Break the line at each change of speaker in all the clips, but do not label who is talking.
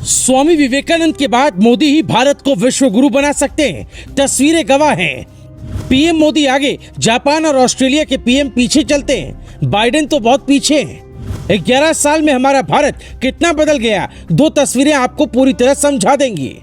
स्वामी विवेकानंद के बाद मोदी ही भारत को विश्व गुरु बना सकते हैं, तस्वीरें गवाह हैं। पीएम मोदी आगे, जापान और ऑस्ट्रेलिया के पीएम पीछे चलते हैं। बाइडेन तो बहुत पीछे हैं। 11 साल में हमारा भारत कितना बदल गया, 2 तस्वीरें आपको पूरी तरह समझा देंगी।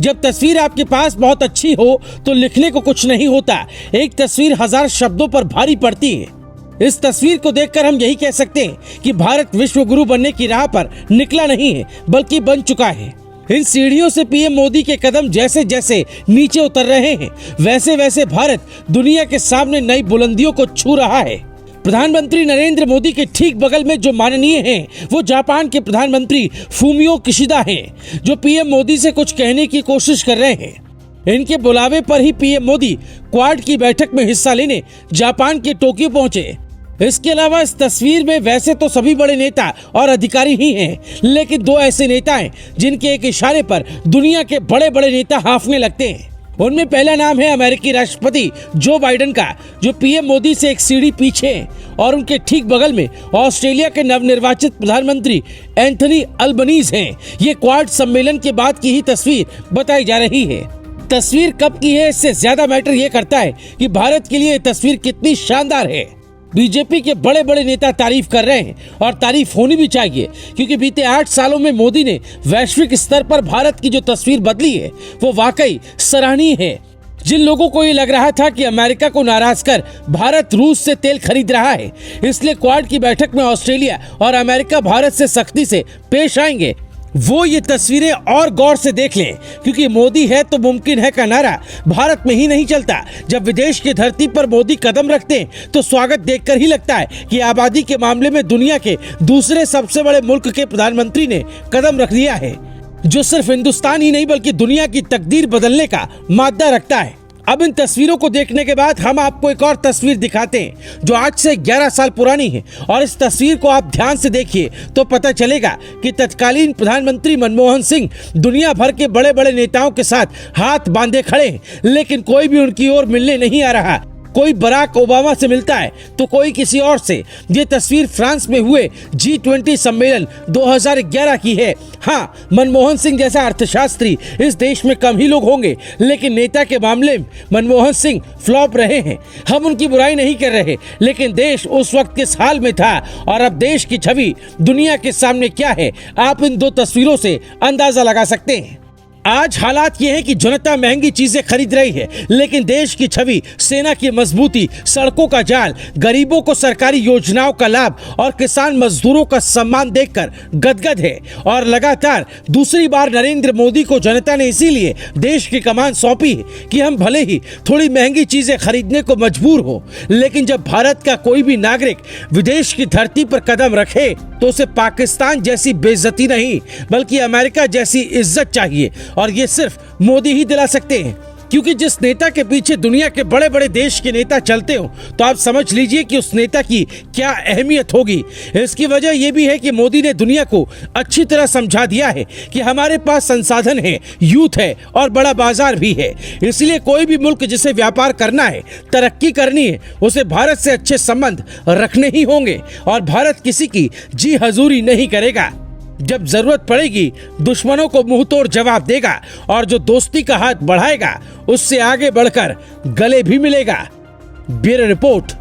जब तस्वीर आपके पास बहुत अच्छी हो तो लिखने को कुछ नहीं होता। एक तस्वीर 1000 शब्दों पर भारी पड़ती है। इस तस्वीर को देखकर हम यही कह सकते हैं कि भारत विश्व गुरु बनने की राह पर निकला नहीं है, बल्कि बन चुका है। इन सीढ़ियों से पीएम मोदी के कदम जैसे जैसे नीचे उतर रहे हैं, वैसे वैसे भारत दुनिया के सामने नई बुलंदियों को छू रहा है। प्रधानमंत्री नरेंद्र मोदी के ठीक बगल में जो माननीय हैं, वो जापान के प्रधानमंत्री फूमियो किशिदा हैं, जो पीएम मोदी से कुछ कहने की कोशिश कर रहे हैं। इनके बुलावे पर ही पीएम मोदी क्वाड की बैठक में हिस्सा लेने जापान के टोक्यो पहुंचे। इसके अलावा इस तस्वीर में वैसे तो सभी बड़े नेता और अधिकारी ही हैं, लेकिन 2 ऐसे नेता हैं जिनके एक इशारे पर दुनिया के बड़े बड़े नेता हांफने लगते हैं। उनमें पहला नाम है अमेरिकी राष्ट्रपति जो बाइडेन का, जो पीएम मोदी से एक सीढ़ी पीछे हैं, और उनके ठीक बगल में ऑस्ट्रेलिया के नवनिर्वाचित प्रधानमंत्री एंथनी अल्बनीज हैं। ये क्वाड सम्मेलन के बाद की ही तस्वीर बताई जा रही है। तस्वीर कब की है, इससे ज्यादा मैटर ये करता है कि भारत के लिए ये तस्वीर कितनी शानदार है। बीजेपी के बड़े बड़े नेता तारीफ कर रहे हैं, और तारीफ होनी भी चाहिए, क्योंकि बीते 8 सालों में मोदी ने वैश्विक स्तर पर भारत की जो तस्वीर बदली है, वो वाकई सराहनीय है। जिन लोगों को ये लग रहा था कि अमेरिका को नाराज कर भारत रूस से तेल खरीद रहा है, इसलिए क्वाड की बैठक में ऑस्ट्रेलिया और अमेरिका भारत से सख्ती से पेश आएंगे, वो ये तस्वीरें और गौर से देख लें, क्योंकि मोदी है तो मुमकिन है का नारा भारत में ही नहीं चलता। जब विदेश की धरती पर मोदी कदम रखते हैं तो स्वागत देखकर ही लगता है कि आबादी के मामले में दुनिया के दूसरे सबसे बड़े मुल्क के प्रधानमंत्री ने कदम रख दिया है, जो सिर्फ हिंदुस्तान ही नहीं बल्कि दुनिया की तकदीर बदलने का मादा रखता है। अब इन तस्वीरों को देखने के बाद हम आपको एक और तस्वीर दिखाते हैं, जो आज से 11 साल पुरानी है, और इस तस्वीर को आप ध्यान से देखिए तो पता चलेगा कि तत्कालीन प्रधानमंत्री मनमोहन सिंह दुनिया भर के बड़े बड़े नेताओं के साथ हाथ बांधे खड़े हैं, लेकिन कोई भी उनकी ओर मिलने नहीं आ रहा। कोई बराक ओबामा से मिलता है तो कोई किसी और से। ये तस्वीर फ्रांस में हुए G20 सम्मेलन 2011 की है। हाँ, मनमोहन सिंह जैसा अर्थशास्त्री इस देश में कम ही लोग होंगे, लेकिन नेता के मामले में मनमोहन सिंह फ्लॉप रहे हैं। हम उनकी बुराई नहीं कर रहे, लेकिन देश उस वक्त किस हाल में था और अब देश की छवि दुनिया के सामने क्या है, आप इन 2 तस्वीरों से अंदाजा लगा सकते हैं। आज हालात ये है कि जनता महंगी चीजें खरीद रही है, लेकिन देश की छवि, सेना की मजबूती, सड़कों का जाल, गरीबों को सरकारी योजनाओं का लाभ और किसान मजदूरों का सम्मान देखकर गदगद है। और लगातार दूसरी बार नरेंद्र मोदी को जनता ने इसीलिए देश की कमान सौंपी है कि हम भले ही थोड़ी महंगी चीजें खरीदने को मजबूर हो, लेकिन जब भारत का कोई भी नागरिक विदेश की धरती पर कदम रखे तो उसे पाकिस्तान जैसी बेइज्जती नहीं, बल्कि अमेरिका जैसी इज्जत चाहिए। और ये सिर्फ मोदी ही दिला सकते हैं, क्योंकि जिस नेता के पीछे दुनिया के बड़े बड़े देश के नेता चलते हो, तो आप समझ लीजिए कि उस नेता की क्या अहमियत होगी। इसकी वजह यह भी है कि मोदी ने दुनिया को अच्छी तरह समझा दिया है कि हमारे पास संसाधन है, यूथ है और बड़ा बाजार भी है। इसलिए कोई भी मुल्क जिसे व्यापार करना है, तरक्की करनी है, उसे भारत से अच्छे संबंध रखने ही होंगे, और भारत किसी की जी हजूरी नहीं करेगा। जब जरूरत पड़ेगी दुश्मनों को मुंह तोड़ जवाब देगा, और जो दोस्ती का हाथ बढ़ाएगा उससे आगे बढ़कर गले भी मिलेगा। Bureau report.